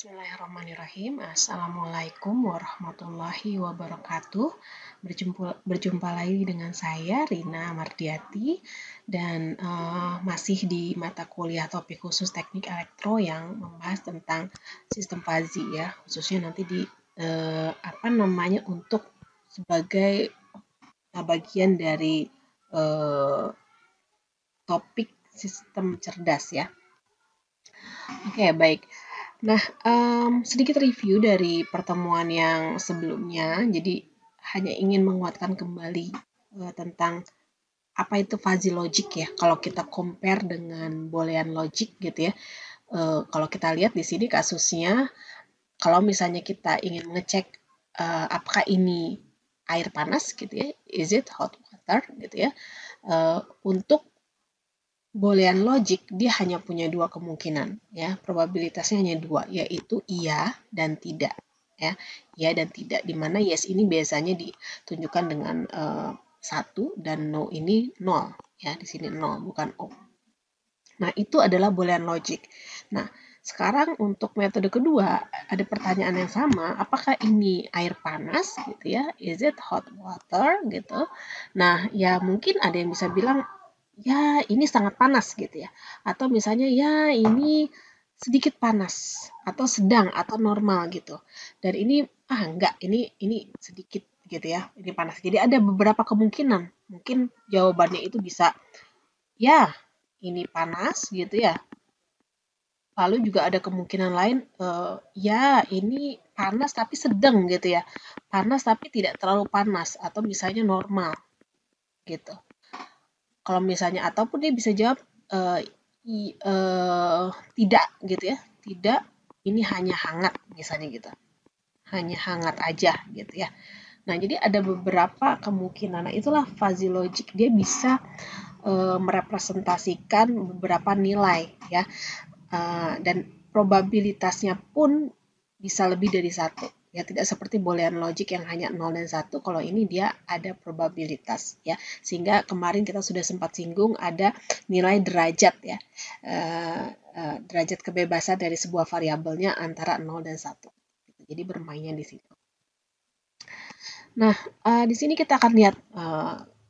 Bismillahirrahmanirrahim. Assalamualaikum warahmatullahi wabarakatuh. Berjumpa lagi dengan saya Rina Mardiati dan masih di mata kuliah topik khusus teknik elektro yang membahas tentang sistem fazi ya, khususnya nanti di untuk sebagai bagian dari topik sistem cerdas ya. Oke, baik. Nah, sedikit review dari pertemuan yang sebelumnya. Jadi, hanya ingin menguatkan kembali tentang apa itu fuzzy logic ya. Kalau kita compare dengan boolean logic gitu ya. Kalau kita lihat di sini kasusnya, kalau misalnya kita ingin mengecek apakah ini air panas gitu ya, is it hot water gitu ya. Untuk boolean logic dia hanya punya dua kemungkinan ya, probabilitasnya hanya dua, yaitu iya dan tidak ya, iya dan tidak, di mana yes ini biasanya ditunjukkan dengan 1 dan no ini 0 ya, di sini 0 bukan O. Nah, itu adalah boolean logic. Nah, sekarang untuk metode kedua ada pertanyaan yang sama, apakah ini air panas gitu ya, is it hot water gitu. Nah, ya mungkin ada yang bisa bilang ya ini sangat panas gitu ya, atau misalnya ya ini sedikit panas atau sedang atau normal gitu, dan ini enggak, ini sedikit gitu ya, ini panas. Jadi ada beberapa kemungkinan, mungkin jawabannya itu bisa ya ini panas gitu ya, lalu juga ada kemungkinan lain ya ini panas tapi sedang gitu ya, panas tapi tidak terlalu panas, atau misalnya normal gitu. Kalau misalnya, ataupun dia bisa jawab tidak gitu ya, tidak, ini hanya hangat misalnya gitu, hanya hangat aja gitu ya. Nah, jadi ada beberapa kemungkinan. Nah, itulah fuzzy logic, dia bisa merepresentasikan beberapa nilai ya, dan probabilitasnya pun bisa lebih dari satu. Ya, tidak seperti boolean logic yang hanya 0 dan 1, kalau ini dia ada probabilitas ya. Sehingga kemarin kita sudah sempat singgung ada nilai derajat ya. Derajat kebebasan dari sebuah variabelnya antara 0 dan 1. Jadi bermainnya di situ. Nah, di sini kita akan lihat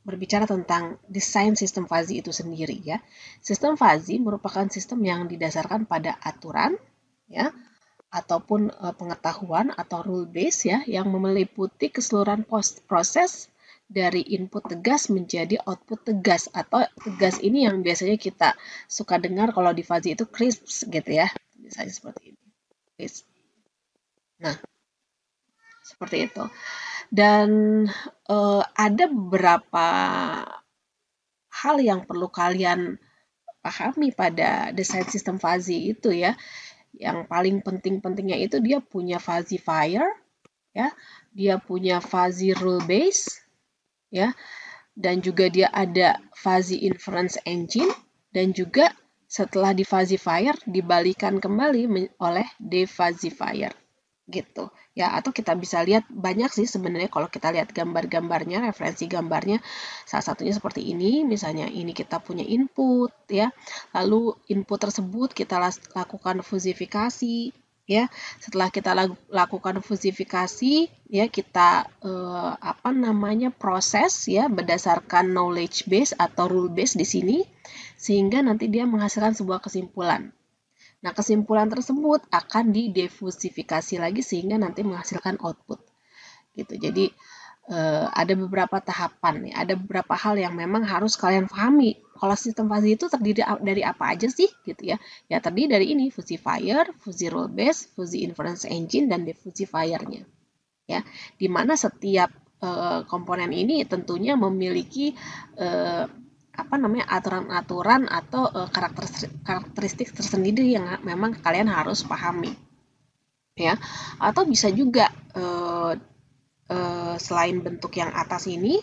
berbicara tentang desain sistem fuzzy itu sendiri ya. Sistem fuzzy merupakan sistem yang didasarkan pada aturan ya, ataupun pengetahuan atau rule base ya, yang meliputi keseluruhan proses dari input tegas menjadi output tegas, atau tegas ini yang biasanya kita suka dengar kalau di fuzzy itu crisps gitu ya, misalnya seperti ini, crisp. Nah, seperti itu. Dan ada beberapa hal yang perlu kalian pahami pada desain sistem fuzzy itu ya. Yang paling penting-pentingnya itu dia punya fuzzifier ya, dia punya fuzzy rule base ya, dan juga dia ada fuzzy inference engine, dan juga setelah di fuzzifier dibalikan kembali oleh defuzzifier gitu ya. Atau kita bisa lihat banyak sih sebenarnya kalau kita lihat gambar-gambarnya, referensi gambarnya, salah satunya seperti ini. Misalnya ini kita punya input ya, lalu input tersebut kita lakukan fusifikasi ya. Setelah kita lakukan fusifikasi ya, kita proses ya berdasarkan knowledge base atau rule base di sini, sehingga nanti dia menghasilkan sebuah kesimpulan. Nah, kesimpulan tersebut akan didefusifikasi lagi sehingga nanti menghasilkan output. Gitu. Jadi ada beberapa tahapan ya, ada beberapa hal yang memang harus kalian pahami. Kalau sistem fuzzy itu terdiri dari apa aja sih gitu ya? Ya terdiri dari ini, fusifier, fuzzy rule base, fuzzy inference engine, dan defuzifiernya. Ya, di mana setiap komponen ini tentunya memiliki aturan-aturan atau karakteristik tersendiri yang memang kalian harus pahami ya. Atau bisa juga selain bentuk yang atas ini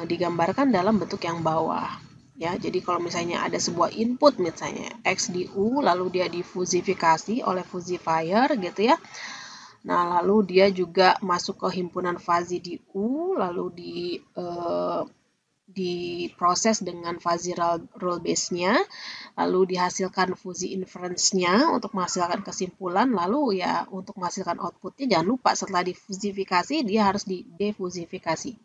digambarkan dalam bentuk yang bawah ya. Jadi kalau misalnya ada sebuah input misalnya X di U, lalu dia difusifikasi oleh fusifier gitu ya. Nah, lalu dia juga masuk ke himpunan fuzzy di U, lalu diproses dengan fuzzy rule base-nya, lalu dihasilkan fuzzy inference-nya untuk menghasilkan kesimpulan, lalu ya untuk menghasilkan output-nya jangan lupa setelah difusifikasi dia harus didefusifikasi.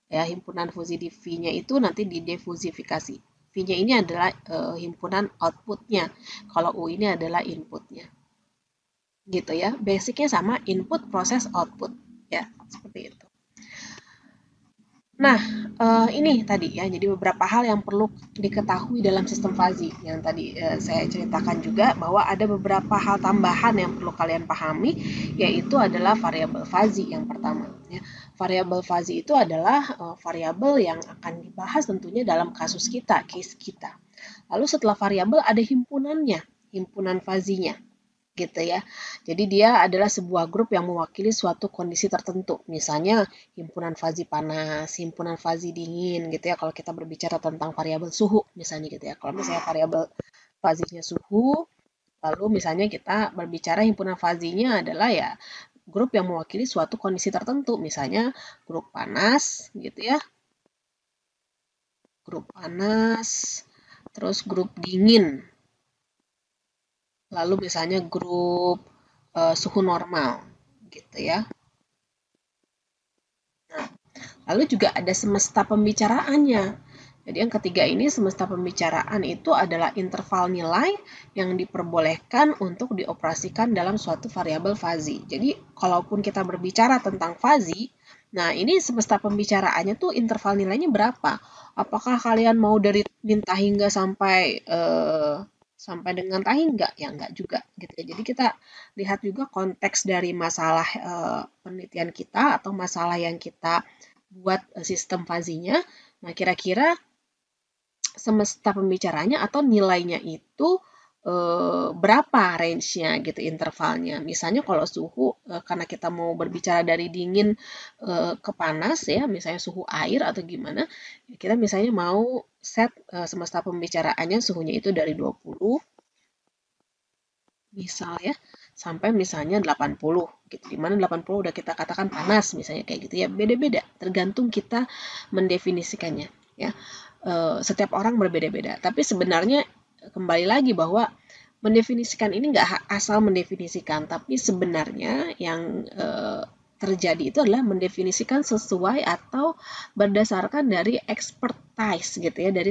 Ya, himpunan fuzzy di V-nya itu nanti didefusifikasi. V-nya ini adalah himpunan output-nya, kalau U ini adalah input-nya. Gitu ya, basicnya sama, input, proses, output. Ya, seperti itu. Nah, ini tadi ya, jadi beberapa hal yang perlu diketahui dalam sistem fuzzy. Yang tadi saya ceritakan juga bahwa ada beberapa hal tambahan yang perlu kalian pahami, yaitu adalah variabel fuzzy yang pertama. Ya. Variabel fuzzy itu adalah variabel yang akan dibahas tentunya dalam kasus kita, case kita. Lalu setelah variabel ada himpunannya, himpunan fuzzy-nya. Gitu ya. Jadi dia adalah sebuah grup yang mewakili suatu kondisi tertentu. Misalnya himpunan fuzzy panas, himpunan fuzzy dingin gitu ya. Kalau kita berbicara tentang variabel suhu misalnya gitu ya. Kalau misalnya variabel fuzzy-nya suhu, lalu misalnya kita berbicara himpunan fuzzy-nya adalah ya grup yang mewakili suatu kondisi tertentu. Misalnya grup panas gitu ya. Grup panas, terus grup dingin. Lalu misalnya grup suhu normal gitu ya. Nah, lalu juga ada semesta pembicaraannya. Jadi yang ketiga ini semesta pembicaraan itu adalah interval nilai yang diperbolehkan untuk dioperasikan dalam suatu variabel fuzzy. Jadi kalaupun kita berbicara tentang fuzzy, nah ini semesta pembicaraannya tuh interval nilainya berapa? Apakah kalian mau dari minta hingga sampai sampai dengan tahin enggak? Ya enggak juga gitu ya. Jadi kita lihat juga konteks dari masalah penelitian kita atau masalah yang kita buat sistem fuzzy-nya. Nah, kira-kira semesta pembicaranya atau nilainya itu berapa range-nya gitu, intervalnya. Misalnya kalau suhu, karena kita mau berbicara dari dingin ke panas ya, misalnya suhu air atau gimana, kita misalnya mau set semesta pembicaraannya suhunya itu dari 20 misal ya, sampai misalnya 80 gitu. Dimana 80 udah kita katakan panas misalnya kayak gitu ya. Beda-beda, tergantung kita mendefinisikannya ya. Setiap orang berbeda-beda. Tapi sebenarnya kembali lagi bahwa mendefinisikan ini nggak asal mendefinisikan, tapi sebenarnya yang terjadi itu adalah mendefinisikan sesuai atau berdasarkan dari expertise gitu ya, dari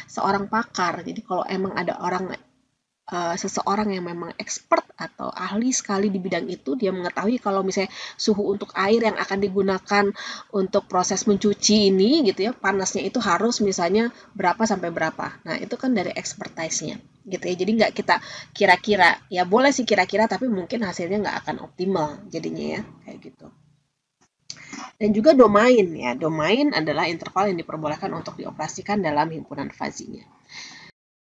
seorang pakar. Jadi kalau emang ada orang seseorang yang memang expert atau ahli sekali di bidang itu, dia mengetahui kalau misalnya suhu untuk air yang akan digunakan untuk proses mencuci ini gitu ya, panasnya itu harus misalnya berapa sampai berapa. Nah, itu kan dari expertise-nya gitu ya. Jadi nggak kita kira-kira, ya boleh sih kira-kira tapi mungkin hasilnya nggak akan optimal jadinya ya, kayak gitu. Dan juga domain ya. Domain adalah interval yang diperbolehkan untuk dioperasikan dalam himpunan fuzzy-nya.